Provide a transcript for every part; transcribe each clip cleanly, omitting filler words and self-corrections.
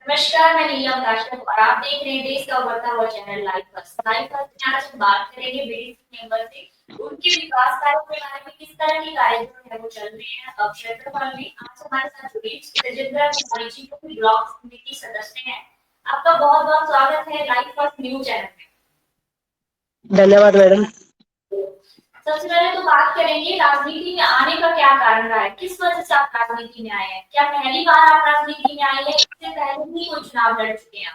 नमस्कार, मैं नीलम काश्यप और आप देख रहे हैं देश का उभरता हुआ channel live first. Live first में आज हम बात करेंगे बीडीसी मेंबर से उनके विकास कार्यों के बारे में, किस तरह के कार्य जो है वो चल रहे हैं अब क्षेत्रफल में। आज हमारे साथ जुड़ी तेजिंद्रा कुमारी जी जो कि ब्लॉक समिति सदस्य हैं। आपका बहुत बहुत स्वागत है लाइव फर्स्ट न्यूज चैनल में। धन्यवाद मैडम। सबसे पहले तो बात करेंगे राजनीति में आने का क्या कारण रहा है, किस वजह से आप राजनीति में आए हैं? क्या पहली बार आप राजनीति में आए हैं, इससे पहले भी कोई चुनाव लड़ चुके हैं?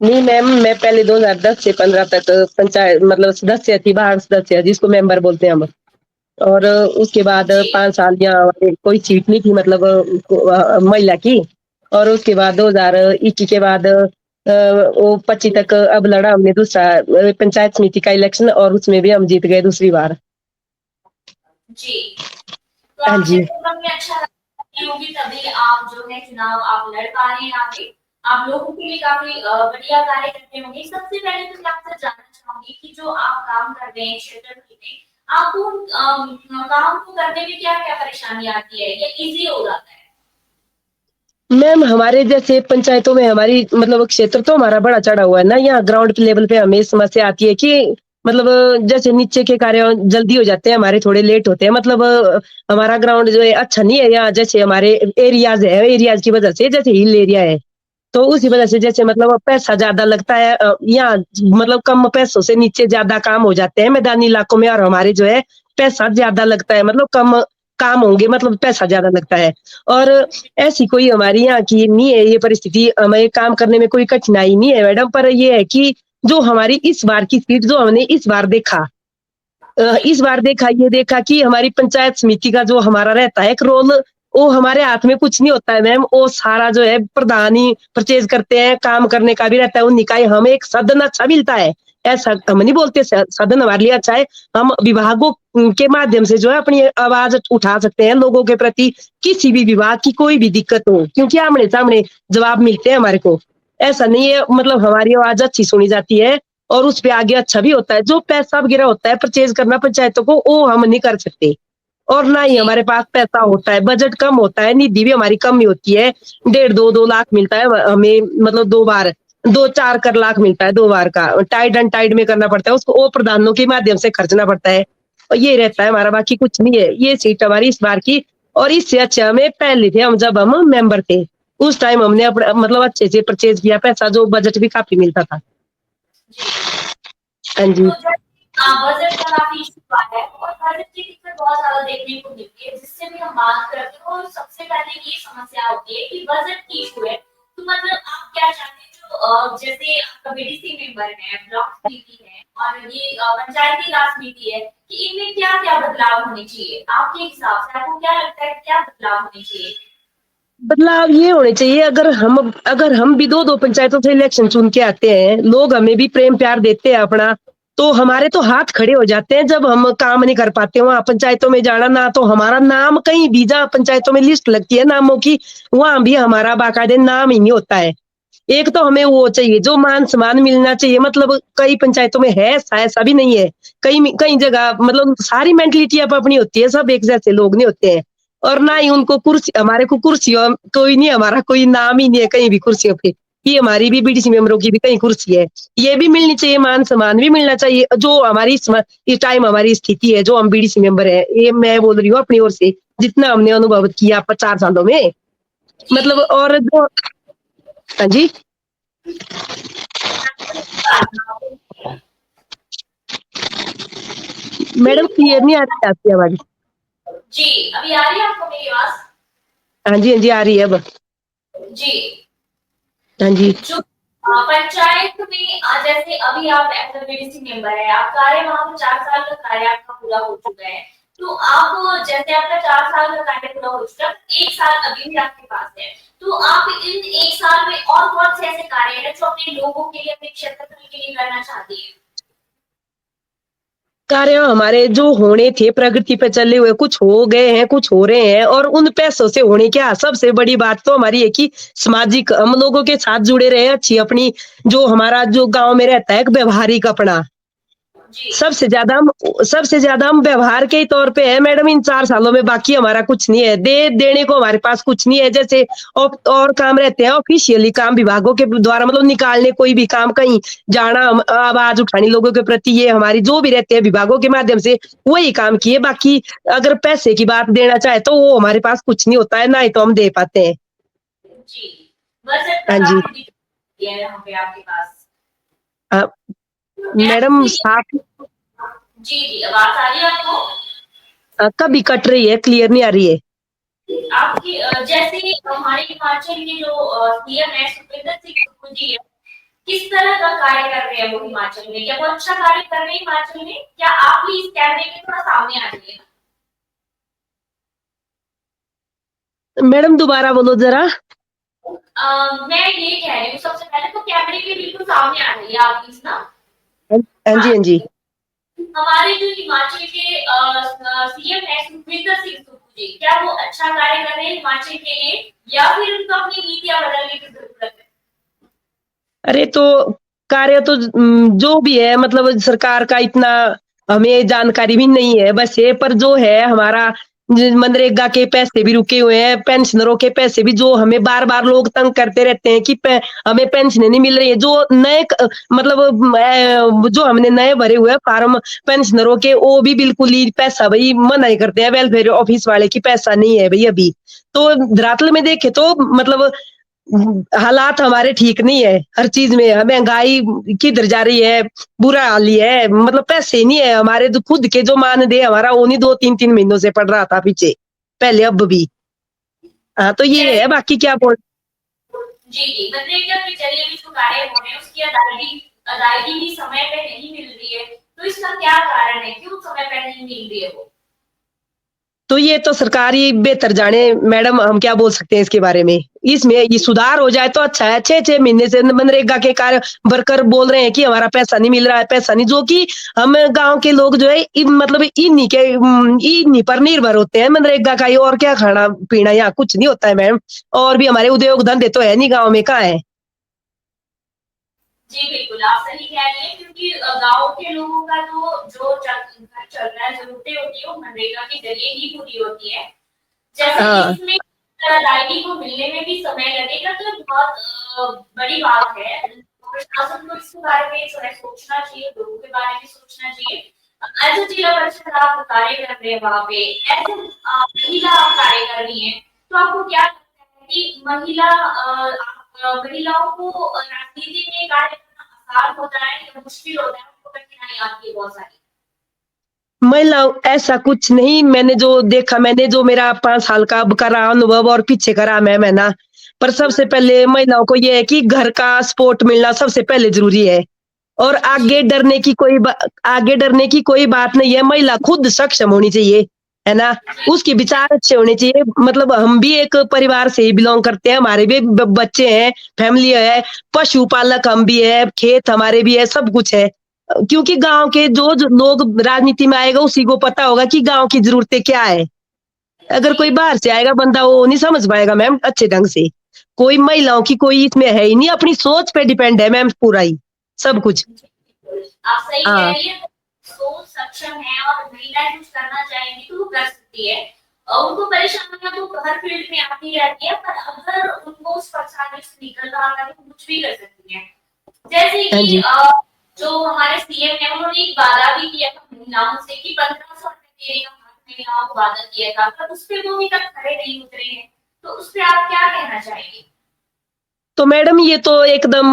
नहीं मैम, मैं पहले 2010 से 15 तक पंचायत मतलब सदस्य थी, वार्ड सदस्य जिसको मेंबर बोलते हैं हम। और उसके बाद 5 साल यहाँ कोई सीट नहीं थी, मतलब महिला की। और उसके बाद 2021 के बाद वो 25 तक अब लड़ा हमने दूसरा पंचायत समिति का इलेक्शन, और उसमें भी हम जीत गए दूसरी बार। जी, तो हाँ आप जी। क्षेत्रफल में अच्छा होगी तभी आप जो है चुनाव आप लड़ पा रहे हैं आगे। आप लोगों के लिए काफी बढ़िया कार्य करते होंगे। सबसे पहले तो मैं आपसे जानना चाहूंगी कि जो आप काम कर रहे हैं क्षेत्रफल में, आपको काम को करने में क्या-क्या परेशानी आती है या इजी हो जाता है? मैम, हमारे जैसे पंचायतों में हमारी मतलब क्षेत्र तो हमारा बड़ा चढ़ा हुआ है ना, यहाँ ग्राउंड लेवल पे हमें समस्या आती है कि मतलब जैसे नीचे के कार्य जल्दी हो जाते हैं, हमारे थोड़े लेट होते हैं। मतलब हमारा ग्राउंड जो है अच्छा नहीं है यहाँ, जैसे हमारे एरियाज की वजह से, जैसे हिल एरिया है तो उसी वजह से जैसे मतलब पैसा ज्यादा लगता है। यहाँ मतलब कम पैसों से नीचे ज्यादा काम हो जाते हैं मैदानी इलाकों में, और हमारे जो है पैसा ज्यादा लगता है, मतलब कम काम होंगे मतलब पैसा ज्यादा लगता है। और ऐसी कोई हमारी यहाँ की नहीं है ये परिस्थिति, हमें काम करने में कोई कठिनाई नहीं है मैडम। पर ये है कि जो हमारी इस बार की सीट जो हमने इस बार देखा, इस बार देखा, ये देखा कि हमारी पंचायत समिति का जो हमारा रहता है एक रोल, वो हमारे हाथ में कुछ नहीं होता है मैम। वो सारा जो है प्रधान ही परचेज करते हैं, काम करने का भी रहता है उन्हीं का ही। हमें एक सदन अच्छा मिलता है, ऐसा हम नहीं बोलते सदन हमारे लिए अच्छा है। हम विभागों के माध्यम से जो है अपनी आवाज उठा सकते हैं लोगों के प्रति, किसी भी विभाग की कोई भी दिक्कत हो, क्योंकि आमने सामने जवाब मिलते हैं हमारे को। ऐसा नहीं है, मतलब हमारी आवाज अच्छी सुनी जाती है और उस पे आगे अच्छा भी होता है। जो पैसा वगैरह होता है परचेज करना पंचायतों को, वो हम नहीं कर सकते। और ना ही जी, हमारे पास पैसा होता है, बजट कम होता है, निधि भी हमारी कम ही होती है। 1.5-2 लाख मिलता है हमें, मतलब 2 बार 2-4 कर लाख मिलता है 2 बार का। टाइड एंड टाइड में करना पड़ता है उसको, वो प्रधानों के माध्यम से खर्चना पड़ता है। और ये रहता है हमारा, बाकी कुछ नहीं है। ये सीट हमारी इस बार की, और इससे अच्छे हमें पहले थे हम जब हम मेंबर थे, उस टाइम हमने अपना मतलब अच्छे से परचेज किया पैसा, जो बजट भी काफी मिलता था। जी। हाँ तो जी। जब बजट का काफी इशू आ है और बजट की दिक्कत बहुत ज्यादा देखने को मिलती है, जिससे भी हम बात करते हैं और सबसे पहले ये समस्या होती है कि बजट की इशू है। तो मतलब आप क्या चाहते हैं जो जैसे आपका बीडीसी मेंबर है, ब्लॉक समिति है और ये पंचायती राज समिति है, कि इनमें क्या-क्या बदलाव होने चाहिए? आपके हिसाब से आपको क्या लगता है क्या बदलाव होने चाहिए? बदलाव ये होने चाहिए, अगर हम भी 2-2 पंचायतों से इलेक्शन चुन के आते हैं, लोग हमें भी प्रेम प्यार देते हैं अपना, तो हमारे तो हाथ खड़े हो जाते हैं जब हम काम नहीं कर पाते वहाँ पंचायतों में जाना ना। तो हमारा नाम कहीं भी, जहाँ पंचायतों में लिस्ट लगती है नामों की, वहाँ भी हमारा बाकायदे नाम ही नहीं होता है। एक तो हमें वो चाहिए, जो मान सम्मान मिलना चाहिए, मतलब कई पंचायतों में है ऐसा, ऐसा भी नहीं है। कई कई जगह मतलब सारी मेंटलिटी अब अपनी होती है, सब एक जैसे लोग नहीं होते हैं। और ना ही उनको कुर्सी, हमारे को कुर्सियों कोई नहीं, हमारा कोई नाम ही नहीं है कहीं भी कुर्सियों पे। ये हमारी भी बीडीसी मेंबरों की भी कहीं कुर्सी है, ये भी मिलनी चाहिए, मान सम्मान भी मिलना चाहिए। जो हमारी इस टाइम हमारी स्थिति है, जो हम बीडीसी मेंबर है, ये मैं बोल रही हूँ अपनी ओर से, जितना हमने अनुभव किया 50 सालों में, जी, मतलब। और जो, हाँ जी मैडम, क्लियर नहीं आ रही आपकी आवाज। जी, अभी आ रही है आपको मेरी आवाज? हाँ जी, हाँ जी, आ रही है अब। जी। हाँ जी। जो पंचायत में जैसे अभी आप एज अ बीडीसी मेंबर है, आप कार्य वहां पे 4 साल का कार्य आपका पूरा हो चुका है। तो आप जैसे आपका 4 साल का कार्य पूरा हो चुका है, 1 साल अभी भी आपके पास है। तो आप इन 1 साल में और कौन से ऐसे कार्य हैं जो अपने लोगों के लिए, अपने क्षेत्रफल के लिए करना चाहती है? कार्य हमारे जो होने थे, प्रगति पे चले हुए, कुछ हो गए हैं, कुछ हो रहे हैं, और उन पैसों से होने क्या, सबसे बड़ी बात तो हमारी है कि सामाजिक हम लोगों के साथ जुड़े रहे, अच्छी अपनी जो हमारा जो गांव में रहता है एक व्यवहारिक अपना, जी सबसे ज्यादा हम व्यवहार के ही तौर पे है मैडम इन 4 सालों में, बाकी हमारा कुछ नहीं है, देने को हमारे पास कुछ नहीं है। जैसे और काम रहते हैं ऑफिशियली काम विभागों के द्वारा, मतलब निकालने कोई भी काम, कहीं जाना, आवाज उठानी लोगों के प्रति, ये हमारी जो भी रहते हैं विभागों के माध्यम से वही काम किए। बाकी अगर पैसे की बात देना चाहे तो वो हमारे पास कुछ नहीं होता है, ना ही तो हम दे पाते हैं। जी, बजट का हाँ जी। काफी दिक्कत है यहाँ पे आपके पास। अ, मैडम ऐसे साफ जी, जी, आवाज आ रही है आपको? कभी कट रही है, क्लियर नहीं आ रही है। आपकी जैसे हमारे हिमाचल के जो सीएम है सुखविंदर सिंह सुक्खू जी है, किस तरह का कार्य कर रहे हैं वो हिमाचल में? क्या वो अच्छा कार्य कर रहे हैं हिमाचल में? क्या आप भी इस कैमरे के थोड़ा सामने आ जाइए? मैडम दोबारा बोलो जरा। मैं ये कह रही हूँ सबसे पहले तो कैमरे के बिल्कुल सामने आ जाइए आप प्लीज ना। हाँ जी, हाँ, हाँ जी। हमारे जो हिमाचल के सीएम है सुखविंदर सिंह सुक्खू जी, क्या वो अच्छा कार्य कर रहे हैं हिमाचल के लिए या फिर उनको अपनी नीतियां बदलने की जरूरत है? अरे तो कार्य तो जो भी है, मतलब सरकार का इतना हमें जानकारी भी नहीं है बस ये, पर जो है हमारा मनरेगा के पैसे भी रुके हुए हैं, पेंशनरों के पैसे भी, जो हमें बार बार लोग तंग करते रहते हैं कि हमें पेंशन नहीं मिल रही है, जो नए मतलब जो हमने नए भरे हुए फार्म पेंशनरों के, वो भी बिल्कुल ही पैसा भाई मना ही करते हैं वेलफेयर ऑफिस वाले की, पैसा नहीं है भाई अभी। तो धरातल में देखे तो मतलब हालात हमारे ठीक नहीं है, हर चीज में महंगाई किधर जा रही है, बुरा हाल ही है, मतलब पैसे नहीं है हमारे, जो खुद के जो मानदेय हमारा वो नहीं 2-3 महीनों से पड़ रहा था पीछे, पहले अब भी। हाँ तो ये जैसे है, बाकी क्या बोल। जी, जी, मनरेगा के जरिए भी जो कार्य हो रहे हैं उसकी अदायगी अदायगी भी समय पे नहीं मिल रही है, तो इसका क्या कारण है? क्यों समय पे नहीं मिल रही है वो? तो ये तो सरकार ही बेहतर जाने मैडम, हम क्या बोल सकते हैं इसके बारे में। इसमें ये सुधार हो जाए तो अच्छा है। 6-6 महीने से मनरेगा के कार्य वर्कर बोल रहे हैं कि हमारा पैसा नहीं मिल रहा है, पैसा नहीं, जो कि हम गाँव के लोग जो है मतलब इन्हीं पर निर्भर होते हैं मनरेगा का ही, और क्या खाना-पीना यहाँ कुछ नहीं होता है मैम। और भी हमारे उद्योग धंधे तो है नहीं गाँव में, कहाँ है? जी, बिल्कुल, आप सही कह रही हैं क्योंकि गाँव के लोगों का तो जो घर चल रहा है, ज़रूरतें होती हैं, वो मनरेगा के ज़रिए ही पूरी होती है। जैसे हाँ, इसमें अदायगी को मिलने में भी समय लगेगा तो बहुत बड़ी बात है। प्रशासन को इसके बारे में जो है सोचना चाहिए, लोगों के बारे में सोचना चाहिए। एज़ अ जिला परिषद आप कार्य कर रहे हैं वहाँ पे, एज़ अ महिला आप कार्य कर रही हैं, तो आपको क्या लगता है कि महिलाओं को राजनीति में कार्य करना आसान होता है या मुश्किल होता है? उनको कठिनाई आती है बहुत सारी? महिला ऐसा कुछ नहीं, मैंने जो देखा, मैंने जो मेरा 5 साल का अब का रहा अनुभव और पीछे का रहा मैं ना, पर सबसे पहले महिलाओं को ये है कि घर का सपोर्ट मिलना सबसे पहले ज़रूरी है। और जी, आगे डरने की कोई बात नहीं है, महिला खुद सक्षम होनी चाहिए, है ना? जी, उसके विचार अच्छे होने चाहिए, मतलब हम भी एक परिवार से ही बिलॉन्ग करते हैं, हमारे भी बच्चे हैं, फैमिली है, पशुपालक हम भी है, खेत हमारे भी है, सब कुछ है। क्योंकि गाँव के जो लोग राजनीति में आएगा उसी को पता होगा कि गाँव की ज़रूरतें क्या है। अगर कोई जी। बाहर से आएगा बंदा वो नहीं समझ पाएगा मैम अच्छे ढंग से। कोई महिलाओं की कोई इसमें है ही नहीं, अपनी सोच पे डिपेंड है मैम पूरा ही, सब कुछ। आप सही कह हाँ, रही हैं, सोच सक्षम है और महिलाएं कुछ करना चाहेंगी तो वो कर सकती है। उनको परेशानियां तो हर फील्ड में आती रहती है, पर अगर उनको उस परेशानी से निकलना आता है तो कुछ भी कर सकती है। जैसे हाँ कि जी। जो हमारे सीएम है उन्होंने एक वादा भी किया था महिलाओं से कि 1500 रुपए देने का महिलाओं को वादा किया था, पर उस पे वो अभी तक खड़े नहीं उतरे हैं। तो उस पे आप क्या कहना चाहेंगे? तो मैडम ये तो एकदम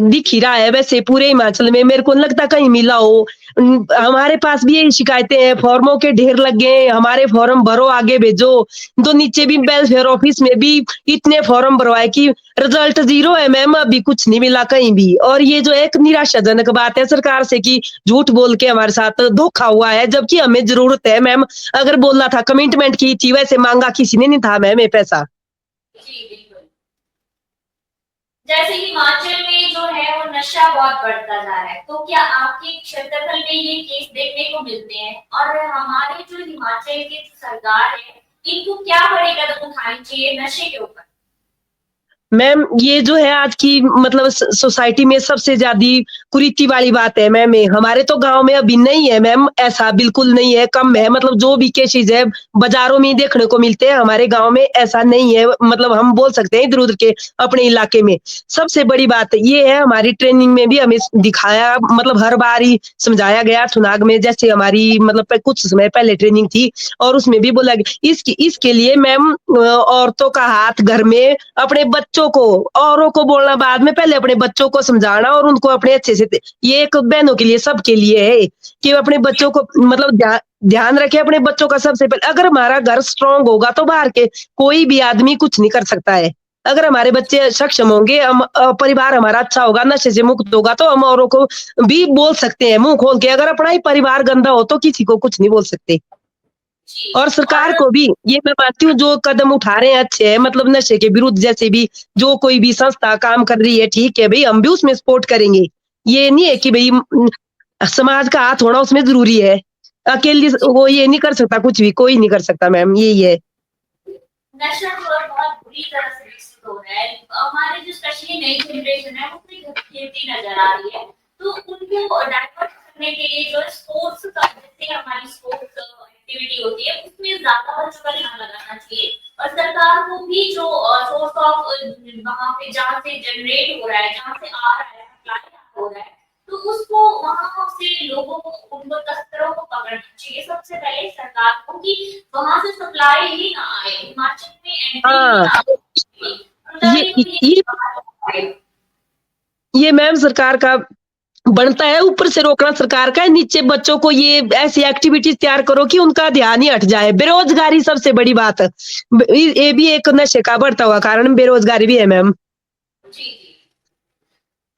दिख ही रहा है वैसे पूरे हिमाचल में, मेरे को नहीं लगता कहीं मिला हो। हमारे पास भी यही शिकायतें हैं, फॉर्मों के ढेर लग गए, हमारे फॉर्म भरो आगे भेजो। तो नीचे भी वेलफेयर ऑफिस में भी इतने फॉर्म भरवाए कि रिजल्ट ज़ीरो है मैम, अभी कुछ नहीं मिला कहीं भी। और ये जो एक निराशाजनक बात है सरकार से कि झूठ बोल के हमारे साथ धोखा हुआ है, जबकि हमें ज़रूरत है मैम। अगर बोलना था कमिटमेंट की थी, वैसे माँगा किसी ने नहीं था मैम ये पैसा। जी, बिल्कुल। जैसे हिमाचल में जो है वो नशा बहुत बढ़ता जा रहा है, तो क्या आपके क्षेत्रफल में ये केस देखने को मिलते हैं? और हमारे जो हिमाचल की सरकार है, इनको क्या बड़े कदम उठाने चाहिए नशे के ऊपर? मैम ये जो है आज की मतलब सोसाइटी में सबसे ज्यादा कुरीति वाली बात है मैम, ये हमारे तो गांव में अभी नहीं है मैम, ऐसा बिल्कुल नहीं है, कम है, मतलब जो भी केसेस है बाजारों में ही देखने को मिलते हैं, हमारे गांव में ऐसा नहीं है, मतलब हम बोल सकते हैं इधर उधर के अपने इलाके में। सबसे बड़ी बात ये है, हमारी ट्रेनिंग में भी हमें दिखाया, मतलब हर बार ही समझाया गया थुनाग में, जैसे हमारी मतलब कुछ समय पहले ट्रेनिंग थी और उसमें भी बोला गया इसके लिए मैम औरतों का हाथ घर में अपने बच्चों को, औरों को बोलना बाद में, पहले अपने बच्चों को समझाना और उनको अपने अच्छे से, ये एक बहनों के लिए सबके लिए है कि अपने बच्चों को मतलब ध्यान रखे अपने बच्चों का सबसे पहले। अगर हमारा घर स्ट्रांग होगा तो बाहर के कोई भी आदमी कुछ नहीं कर सकता है। अगर हमारे बच्चे सक्षम होंगे, हम परिवार हमारा अच्छा होगा, नशे से मुक्त होगा, तो हम औरों को भी बोल सकते हैं मुंह खोल के। अगर अपना ही परिवार गंदा हो तो किसी को कुछ नहीं बोल सकते। जी। और सरकार और को भी ये मैं मानती हूँ, जो कदम उठा रहे हैं अच्छे हैं, मतलब नशे के विरुद्ध जैसे भी जो कोई भी संस्था काम कर रही है, ठीक है भाई, हम भी उसमें सपोर्ट करेंगे। ये नहीं है कि भाई समाज का हाथ होना उसमें जरूरी है, अकेली वो ये नहीं कर सकता, कुछ भी कोई नहीं कर सकता मैम, यही है। नशा जो है बहुत बुरी तरह से विकसित हो रहा है। हमारे जो स्पेशली नई जनरेशन है उसमें खेती नजर आ रही है, तो उनको डाइवर्ट करने के लिए जो स्पोर्ट्स का, जैसे हमारी स्पोर्ट्स एक्टिविटी होती है उसमें ज्यादा बच्चों का ध्यान लगाना चाहिए। और सरकार को भी जो सोर्स ऑफ वहां पे जहाँ से जनरेट हो रहा है, जहाँ से आ रहा है, सप्लाई हो रहा है, तो उसको वहां से लोगों को, उनको तस्करों को पकड़ना चाहिए सबसे पहले सरकार को, कि वहां से सप्लाई ही ना आए, हिमाचल में एंट्री ही हाँ, ना आए, ये तभी तो ये ये ये मैम सरकार का बनता है, ऊपर से रोकना सरकार का है, नीचे बच्चों को ये ऐसी एक्टिविटीज तैयार करो कि उनका ध्यान ही हट जाए। बेरोजगारी सबसे बड़ी बात है, ये भी एक नशे का बढ़ता हुआ कारण बेरोजगारी भी है मैम। जी जी।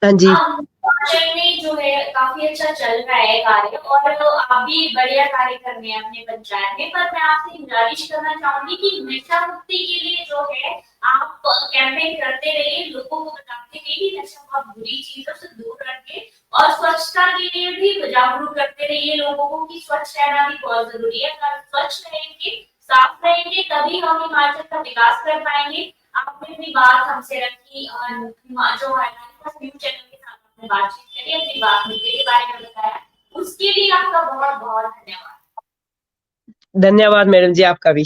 हाँ जी। हिमाचल में जो है काफी अच्छा चल रहा है कार्य, और आप भी बढ़िया कार्य कर रहे हैं अपने पंचायत में। पर मैं आपसे गुजारिश करना चाहूंगी कि नशा मुक्ति के लिए जो है आप कैंपेन करते रहिए, लोगों को बताते रहिए कि नशा बहुत बुरी चीजों से दूर रखे, और स्वच्छता के लिए भी जागरूक करते रहिए लोगों को कि स्वच्छ रहना भी बहुत जरूरी है। अगर स्वच्छ रहेंगे, साफ रहेंगे, तभी हम हिमाचल का विकास कर पाएंगे। आपने अपनी बात हमसे रखी, जो है न्यूज चैनल के साथ आपने बातचीत करी, अपनी बात मुद्दे के बारे में बताया, उसके लिए आपका बहुत बहुत धन्यवाद। धन्यवाद मैडम जी, आपका भी।